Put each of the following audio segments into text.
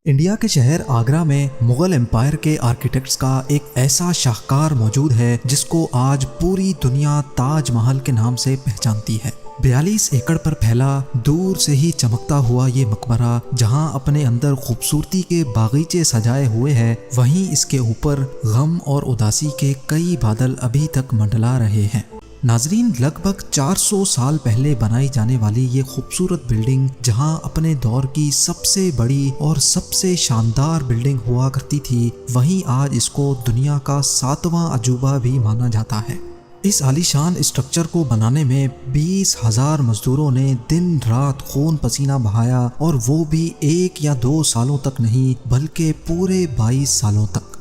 India کے شہر آگرہ میں مغل امپائر کے آرکیٹیکٹس کا ایک ایسا شاہکار موجود ہے جس کو آج پوری دنیا تاج محل کے نام سے پہچانتی ہے۔ 42 ایکڑ پر پھیلا دور سے ہی چمکتا ہوا یہ مقبرہ جہاں اپنے اندر خوبصورتی کے باغیچے سجائے ہوئے ہے، وہیں اس کے اوپر غم اور اداسی کے کئی بادل ابھی تک منڈلا رہے ہیں۔ ناظرین، لگ بھگ 400 سال پہلے بنائی جانے والی یہ خوبصورت بلڈنگ جہاں اپنے دور کی سب سے بڑی اور سب سے شاندار بلڈنگ ہوا کرتی تھی، وہیں آج اس کو دنیا کا 7واں عجوبہ بھی مانا جاتا ہے۔ اس عالیشان اسٹرکچر کو بنانے میں 20,000 مزدوروں نے دن رات خون پسینہ بہایا، اور وہ بھی 1 یا 2 سالوں تک نہیں بلکہ پورے 22 سالوں تک۔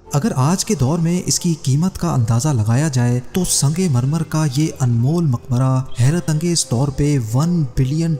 اگر آج کے دور میں اس کی قیمت کا اندازہ لگایا جائے تو سنگ مرمر کا یہ انمول مقبرہ حیرت انگیز طور پہ $1 بلین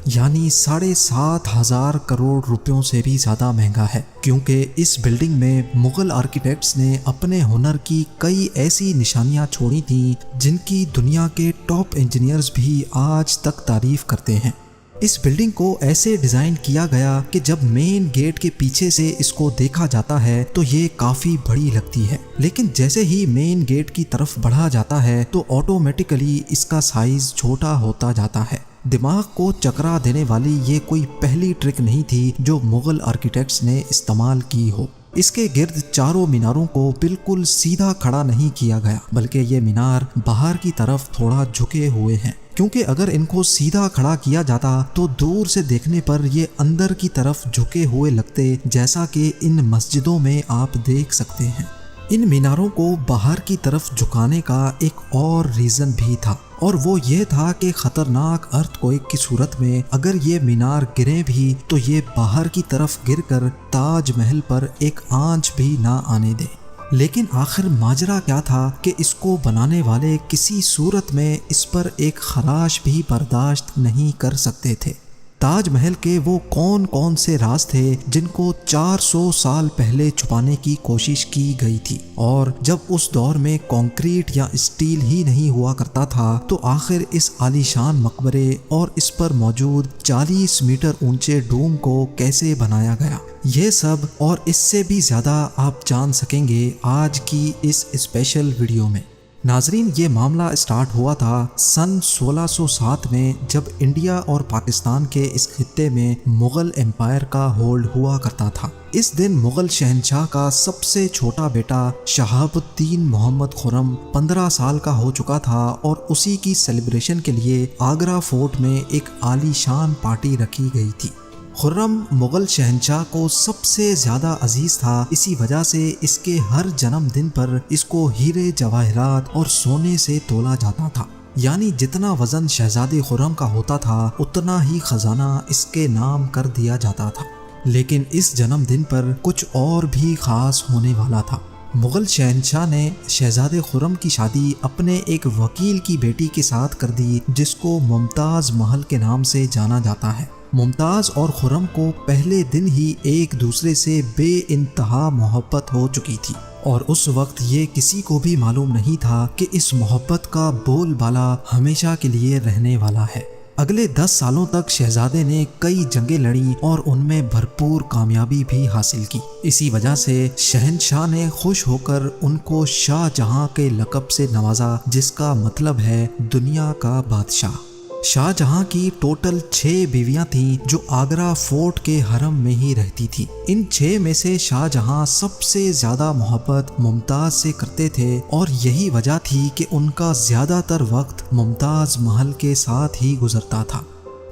یعنی 7,500 کروڑ روپیوں سے بھی زیادہ مہنگا ہے، کیونکہ اس بلڈنگ میں مغل آرکیٹیکٹس نے اپنے ہنر کی کئی ایسی نشانیاں چھوڑی تھیں جن کی دنیا کے ٹاپ انجینئرز بھی آج تک تعریف کرتے ہیں۔ اس بلڈنگ کو ایسے ڈیزائن کیا گیا کہ جب مین گیٹ کے پیچھے سے اس کو دیکھا جاتا ہے تو یہ کافی بڑی لگتی ہے، لیکن جیسے ہی مین گیٹ کی طرف بڑھا جاتا ہے تو آٹومیٹیکلی اس کا سائز چھوٹا ہوتا جاتا ہے۔ دماغ کو چکرا دینے والی یہ کوئی پہلی ٹرک نہیں تھی جو مغل آرکیٹیکٹس نے استعمال کی ہو۔ اس کے گرد چاروں میناروں کو بالکل سیدھا کھڑا نہیں کیا گیا، بلکہ یہ مینار باہر کی طرف تھوڑا جھکے ہوئے ہیں، کیونکہ اگر ان کو سیدھا کھڑا کیا جاتا تو دور سے دیکھنے پر یہ اندر کی طرف جھکے ہوئے لگتے، جیسا کہ ان مسجدوں میں آپ دیکھ سکتے ہیں۔ ان میناروں کو باہر کی طرف جھکانے کا ایک اور ریزن بھی تھا، اور وہ یہ تھا کہ خطرناک ارتھ کوئک کی صورت میں اگر یہ مینار گرے بھی تو یہ باہر کی طرف گر کر تاج محل پر ایک آنچ بھی نہ آنے دے۔ لیکن آخر ماجرا کیا تھا کہ اس کو بنانے والے کسی صورت میں اس پر ایک خراش بھی برداشت نہیں کر سکتے تھے۔ تاج محل کے وہ کون سے راز تھے جن کو 400 سال پہلے چھپانے کی کوشش کی گئی تھی، اور جب اس دور میں کنکریٹ یا اسٹیل ہی نہیں ہوا کرتا تھا تو آخر اس عالیشان مقبرے اور اس پر موجود 40 میٹر اونچے ڈوم کو کیسے بنایا گیا؟ یہ سب اور اس سے بھی زیادہ آپ جان سکیں گے آج کی اس اسپیشل ویڈیو میں۔ ناظرین، یہ معاملہ اسٹارٹ ہوا تھا سن 1607 میں، جب انڈیا اور پاکستان کے اس خطے میں مغل امپائر کا ہولڈ ہوا کرتا تھا۔ اس دن مغل شہنشاہ کا سب سے چھوٹا بیٹا شہاب الدین محمد خرم 15 سال کا ہو چکا تھا، اور اسی کی سیلیبریشن کے لیے آگرہ فورٹ میں ایک عالیشان پارٹی رکھی گئی تھی۔ خرم مغل شہنشاہ کو سب سے زیادہ عزیز تھا، اسی وجہ سے اس کے ہر جنم دن پر اس کو ہیرے جواہرات اور سونے سے تولا جاتا تھا، یعنی جتنا وزن شہزادے خرم کا ہوتا تھا اتنا ہی خزانہ اس کے نام کر دیا جاتا تھا۔ لیکن اس جنم دن پر کچھ اور بھی خاص ہونے والا تھا۔ مغل شہنشاہ نے شہزادے خرم کی شادی اپنے ایک وکیل کی بیٹی کے ساتھ کر دی جس کو ممتاز محل کے نام سے جانا جاتا ہے۔ ممتاز اور خرم کو پہلے دن ہی ایک دوسرے سے بے انتہا محبت ہو چکی تھی، اور اس وقت یہ کسی کو بھی معلوم نہیں تھا کہ اس محبت کا بول بالا ہمیشہ کے لیے رہنے والا ہے۔ اگلے 10 سالوں تک شہزادے نے کئی جنگیں لڑیں اور ان میں بھرپور کامیابی بھی حاصل کی۔ اسی وجہ سے شہنشاہ نے خوش ہو کر ان کو شاہ جہاں کے لقب سے نوازا، جس کا مطلب ہے دنیا کا بادشاہ۔ شاہ جہاں کی ٹوٹل 6 بیویاں تھیں جو آگرہ فورٹ کے حرم میں ہی رہتی تھی۔ ان 6 میں سے شاہ جہاں سب سے زیادہ محبت ممتاز سے کرتے تھے، اور یہی وجہ تھی کہ ان کا زیادہ تر وقت ممتاز محل کے ساتھ ہی گزرتا تھا۔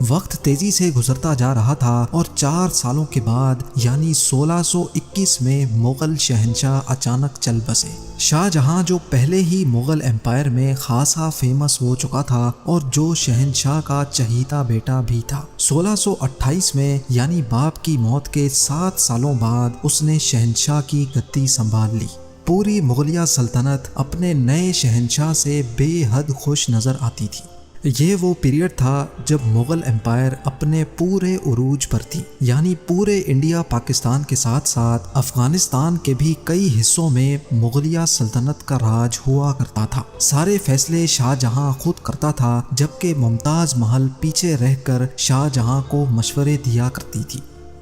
وقت تیزی سے گزرتا جا رہا تھا، اور 4 سالوں کے بعد یعنی 1621 میں مغل شہنشاہ اچانک چل بسے۔ شاہ جہاں جو پہلے ہی مغل امپائر میں خاصا فیمس ہو چکا تھا اور جو شہنشاہ کا چہیتا بیٹا بھی تھا، 1628 میں یعنی باپ کی موت کے 7 سالوں بعد اس نے شہنشاہ کی گدی سنبھال لی۔ پوری مغلیہ سلطنت اپنے نئے شہنشاہ سے بے حد خوش نظر آتی تھی۔ یہ وہ پیریڈ تھا جب مغل امپائر اپنے پورے عروج پر تھی، یعنی پورے انڈیا پاکستان کے ساتھ ساتھ افغانستان کے بھی کئی حصوں میں مغلیہ سلطنت کا راج ہوا کرتا تھا۔ سارے فیصلے شاہ جہاں خود کرتا تھا، جبکہ ممتاز محل پیچھے رہ کر شاہ جہاں کو مشورے دیا کرتی تھی۔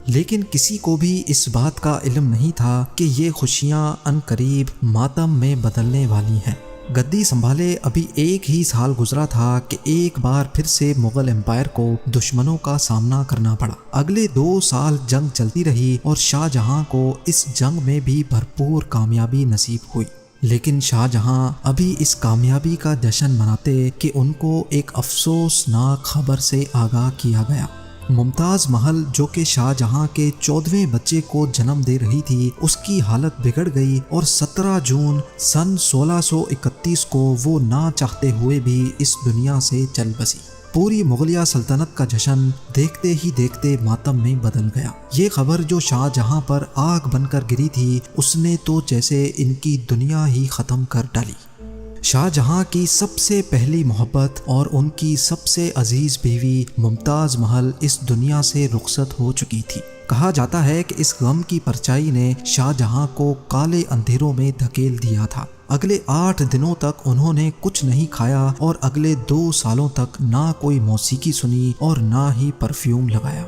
لیکن کسی کو بھی اس بات کا علم نہیں تھا کہ یہ خوشیاں عنقریب ماتم میں بدلنے والی ہیں۔ گدی سنبھالے ابھی ایک ہی سال گزرا تھا کہ ایک بار پھر سے مغل امپائر کو دشمنوں کا سامنا کرنا پڑا۔ اگلے 2 سال جنگ چلتی رہی اور شاہ جہاں کو اس جنگ میں بھی بھرپور کامیابی نصیب ہوئی، لیکن شاہ جہاں ابھی اس کامیابی کا جشن مناتے کہ ان کو ایک افسوسناک خبر سے آگاہ کیا گیا۔ ممتاز محل جو کہ شاہ جہاں کے 14ویں بچے کو جنم دے رہی تھی، اس کی حالت بگڑ گئی اور 17 جون سن 1631 کو وہ نہ چاہتے ہوئے بھی اس دنیا سے چل بسی۔ پوری مغلیہ سلطنت کا جشن دیکھتے ہی دیکھتے ماتم میں بدل گیا۔ یہ خبر جو شاہ جہاں پر آگ بن کر گری تھی، اس نے تو جیسے ان کی دنیا ہی ختم کر ڈالی۔ شاہ جہاں کی سب سے پہلی محبت اور ان کی سب سے عزیز بیوی ممتاز محل اس دنیا سے رخصت ہو چکی تھی۔ کہا جاتا ہے کہ اس غم کی پرچائی نے شاہ جہاں کو کالے اندھیروں میں دھکیل دیا تھا۔ اگلے 8 دنوں تک انہوں نے کچھ نہیں کھایا اور اگلے 2 سالوں تک نہ کوئی موسیقی سنی اور نہ ہی پرفیوم لگایا۔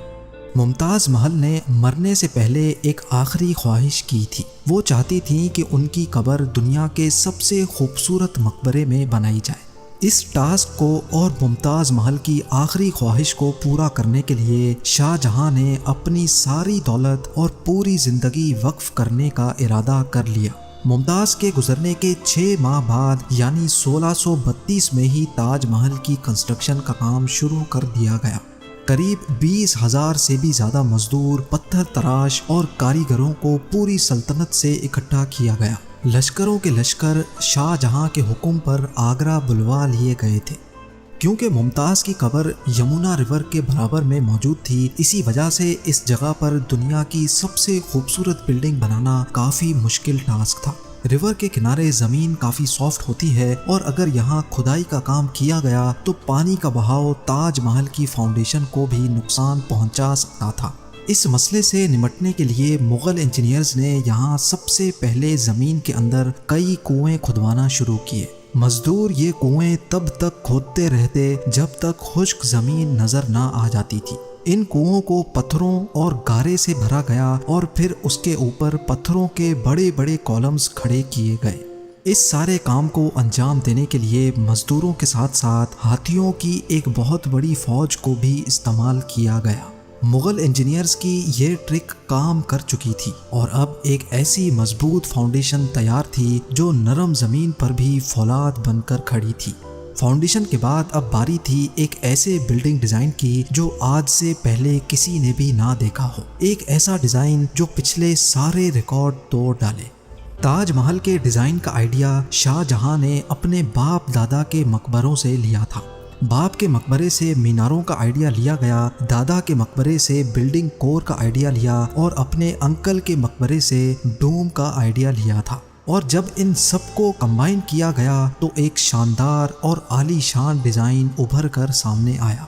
ممتاز محل نے مرنے سے پہلے ایک آخری خواہش کی تھی۔ وہ چاہتی تھیں کہ ان کی قبر دنیا کے سب سے خوبصورت مقبرے میں بنائی جائے۔ اس ٹاسک کو اور ممتاز محل کی آخری خواہش کو پورا کرنے کے لیے شاہ جہاں نے اپنی ساری دولت اور پوری زندگی وقف کرنے کا ارادہ کر لیا۔ ممتاز کے گزرنے کے 6 ماہ بعد یعنی 1632 میں ہی تاج محل کی کنسٹرکشن کا کام شروع کر دیا گیا۔ قریب 20,000 سے بھی زیادہ مزدور، پتھر تراش اور کاریگروں کو پوری سلطنت سے اکٹھا کیا گیا۔ لشکروں کے لشکر شاہ جہاں کے حکم پر آگرہ بلوا لیے گئے تھے۔ کیونکہ ممتاز کی قبر یمنا ریور کے برابر میں موجود تھی، اسی وجہ سے اس جگہ پر دنیا کی سب سے خوبصورت بلڈنگ بنانا کافی مشکل ٹاسک تھا۔ ریور کے کنارے زمین کافی سافٹ ہوتی ہے اور اگر یہاں کھدائی کا کام کیا گیا تو پانی کا بہاؤ تاج محل کی فاؤنڈیشن کو بھی نقصان پہنچا سکتا تھا۔ اس مسئلے سے نمٹنے کے لیے مغل انجینئرز نے یہاں سب سے پہلے زمین کے اندر کئی کنویں کھدوانا شروع کیے۔ مزدور یہ کنویں تب تک کھودتے رہتے جب تک خشک زمین نظر نہ آ جاتی تھی۔ ان کنووں کو پتھروں اور گارے سے بھرا گیا اور پھر اس کے اوپر پتھروں کے بڑے بڑے کالمز کھڑے کیے گئے۔ اس سارے کام کو انجام دینے کے لیے مزدوروں کے ساتھ ساتھ ہاتھیوں کی ایک بہت بڑی فوج کو بھی استعمال کیا گیا۔ مغل انجینئرز کی یہ ٹرک کام کر چکی تھی اور اب ایک ایسی مضبوط فاؤنڈیشن تیار تھی جو نرم زمین پر بھی فولاد بن کر کھڑی تھی۔ فاؤنڈیشن کے بعد اب باری تھی ایک ایسے بلڈنگ ڈیزائن کی جو آج سے پہلے کسی نے بھی نہ دیکھا ہو، ایک ایسا ڈیزائن جو پچھلے سارے ریکارڈ توڑ ڈالے۔ تاج محل کے ڈیزائن کا آئیڈیا شاہ جہاں نے اپنے باپ دادا کے مقبروں سے لیا تھا۔ باپ کے مقبرے سے میناروں کا آئیڈیا لیا گیا، دادا کے مقبرے سے بلڈنگ کور کا آئیڈیا لیا اور اپنے انکل کے مقبرے سے ڈوم کا آئیڈیا لیا تھا۔ اور جب ان سب کو کمبائن کیا گیا تو ایک شاندار اور عالی شان ڈیزائن ابھر کر سامنے آیا۔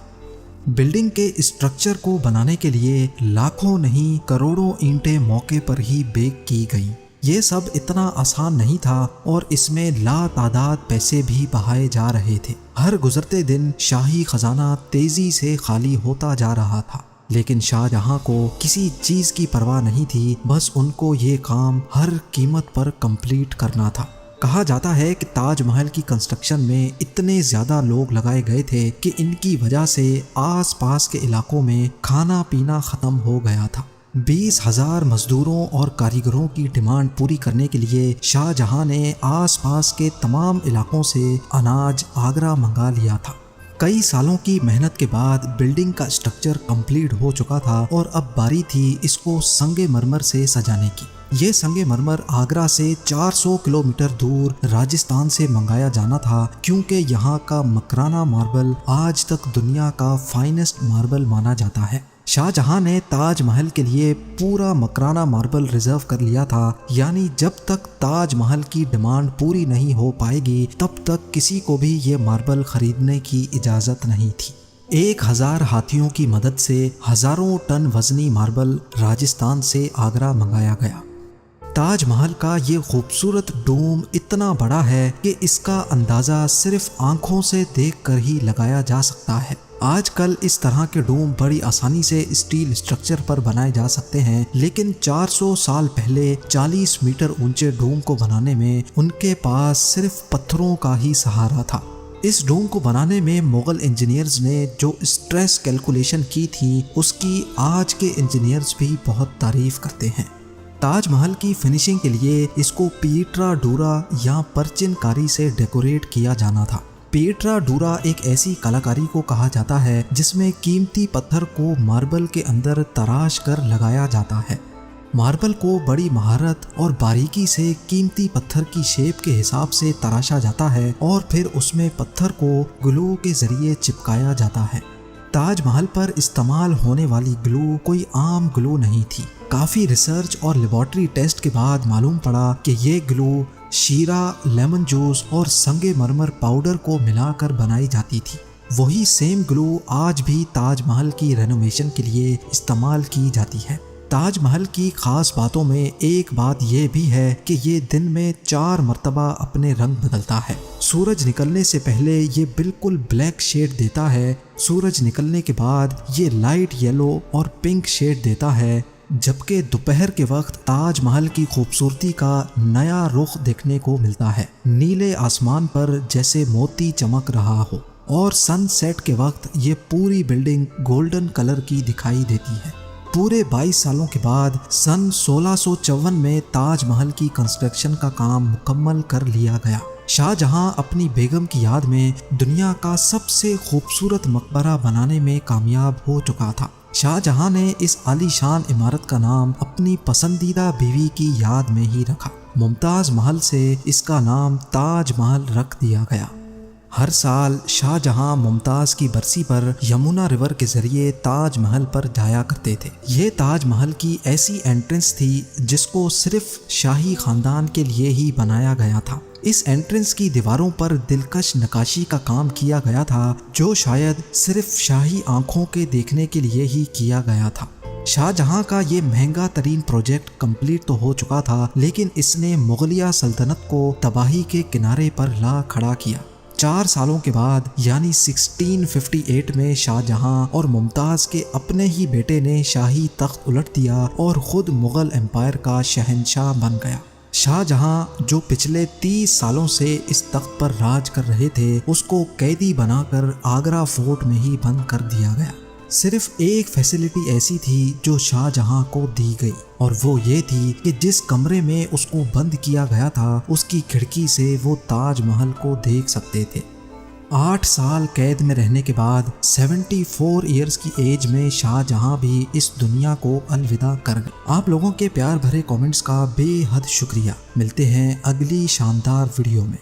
بلڈنگ کے اسٹرکچر کو بنانے کے لیے لاکھوں نہیں کروڑوں اینٹیں موقع پر ہی بیک کی گئیں۔ یہ سب اتنا آسان نہیں تھا اور اس میں لا تعداد پیسے بھی بہائے جا رہے تھے۔ ہر گزرتے دن شاہی خزانہ تیزی سے خالی ہوتا جا رہا تھا، لیکن شاہ جہاں کو کسی چیز کی پرواہ نہیں تھی، بس ان کو یہ کام ہر قیمت پر کمپلیٹ کرنا تھا۔ کہا جاتا ہے کہ تاج محل کی کنسٹرکشن میں اتنے زیادہ لوگ لگائے گئے تھے کہ ان کی وجہ سے آس پاس کے علاقوں میں کھانا پینا ختم ہو گیا تھا۔ 20,000 مزدوروں اور کاریگروں کی ڈیمانڈ پوری کرنے کے لیے شاہ جہاں نے آس پاس کے تمام علاقوں سے اناج آگرہ منگا لیا تھا۔ کئی سالوں کی محنت کے بعد بلڈنگ کا اسٹرکچر کمپلیٹ ہو چکا تھا اور اب باری تھی اس کو سنگ مرمر سے سجانے کی۔ یہ سنگ مرمر آگرہ سے 400 کلومیٹر دور راجستھان سے منگایا جانا تھا، کیونکہ یہاں کا مکرانہ ماربل آج تک دنیا کا فائنسٹ ماربل مانا جاتا ہے۔ شاہ جہاں نے تاج محل کے لیے پورا مکرانہ ماربل ریزرو کر لیا تھا، یعنی جب تک تاج محل کی ڈیمانڈ پوری نہیں ہو پائے گی تب تک کسی کو بھی یہ ماربل خریدنے کی اجازت نہیں تھی۔ 1000 ہاتھیوں کی مدد سے ہزاروں ٹن وزنی ماربل راجستھان سے آگرہ منگایا گیا۔ تاج محل کا یہ خوبصورت ڈوم اتنا بڑا ہے کہ اس کا اندازہ صرف آنکھوں سے دیکھ کر ہی لگایا جا سکتا ہے۔ آج کل اس طرح کے ڈوم بڑی آسانی سے اسٹیل سٹرکچر پر بنائے جا سکتے ہیں، لیکن 400 سال پہلے 40 میٹر اونچے ڈوم کو بنانے میں ان کے پاس صرف پتھروں کا ہی سہارا تھا۔ اس ڈوم کو بنانے میں مغل انجینئرز نے جو اسٹریس کیلکولیشن کی تھی اس کی آج کے انجینئرز بھی بہت تعریف کرتے ہیں۔ تاج محل کی فنیشنگ کے لیے اس کو پیٹرا ڈورا یا پرچن کاری سے ڈیکوریٹ کیا جانا تھا۔ پیٹرا ڈورا ایک ایسی کلاکاری کو کہا جاتا ہے جس میں قیمتی پتھر کو ماربل کے اندر تراش کر لگایا جاتا ہے۔ ماربل کو بڑی مہارت اور باریکی سے قیمتی پتھر کی شیپ کے حساب سے تراشا جاتا ہے اور پھر اس میں پتھر کو گلو کے ذریعے چپکایا جاتا ہے۔ تاج محل پر استعمال ہونے والی گلو کوئی عام گلو نہیں تھی۔ کافی ریسرچ اور لیبارٹری ٹیسٹ کے بعد معلوم پڑا کہ یہ گلو شیرہ، لیمن جوس اور سنگ مرمر پاؤڈر کو ملا کر بنائی جاتی تھی۔ وہی سیم گلو آج بھی تاج محل کی رینوویشن کے لیے استعمال کی جاتی ہے۔ تاج محل کی خاص باتوں میں ایک بات یہ بھی ہے کہ یہ دن میں 4 مرتبہ اپنے رنگ بدلتا ہے۔ سورج نکلنے سے پہلے یہ بالکل بلیک شیڈ دیتا ہے، سورج نکلنے کے بعد یہ لائٹ یلو اور پنک شیڈ دیتا ہے، جبکہ دوپہر کے وقت تاج محل کی خوبصورتی کا نیا رخ دیکھنے کو ملتا ہے، نیلے آسمان پر جیسے موتی چمک رہا ہو، اور سن سیٹ کے وقت یہ پوری بلڈنگ گولڈن کلر کی دکھائی دیتی ہے۔ پورے 22 سالوں کے بعد سن 1654 میں تاج محل کی کنسٹرکشن کا کام مکمل کر لیا گیا۔ شاہ جہاں اپنی بیگم کی یاد میں دنیا کا سب سے خوبصورت مقبرہ بنانے میں کامیاب ہو چکا تھا۔ شاہ جہاں نے اس عالی شان عمارت کا نام اپنی پسندیدہ بیوی کی یاد میں ہی رکھا۔ ممتاز محل سے اس کا نام تاج محل رکھ دیا گیا۔ ہر سال شاہ جہاں ممتاز کی برسی پر یمنا ریور کے ذریعے تاج محل پر جایا کرتے تھے۔ یہ تاج محل کی ایسی انٹرنس تھی جس کو صرف شاہی خاندان کے لیے ہی بنایا گیا تھا۔ اس انٹرنس کی دیواروں پر دلکش نقاشی کا کام کیا گیا تھا جو شاید صرف شاہی آنکھوں کے دیکھنے کے لیے ہی کیا گیا تھا۔ شاہ جہاں کا یہ مہنگا ترین پروجیکٹ کمپلیٹ تو ہو چکا تھا، لیکن اس نے مغلیہ سلطنت کو تباہی کے کنارے پر لا کھڑا کیا۔ 4 سالوں کے بعد یعنی 1658 میں شاہ جہاں اور ممتاز کے اپنے ہی بیٹے نے شاہی تخت الٹ دیا اور خود مغل امپائر کا شہنشاہ بن گیا۔ شاہ جہاں جو پچھلے 30 سالوں سے اس تخت پر راج کر رہے تھے، اس کو قیدی بنا کر آگرہ فورٹ میں ہی بند کر دیا گیا۔ صرف ایک فیسلٹی ایسی تھی جو شاہ جہاں کو دی گئی، اور وہ یہ تھی کہ جس کمرے میں اس کو بند کیا گیا تھا اس کی کھڑکی سے وہ تاج محل کو دیکھ سکتے تھے۔ 8 سال قید میں رہنے کے بعد 74 ایئرز کی ایج میں شاہ جہاں بھی اس دنیا کو الوداع کر گئے۔ آپ لوگوں کے پیار بھرے کامنٹس کا بے حد شکریہ۔ ملتے ہیں اگلی شاندار ویڈیو میں۔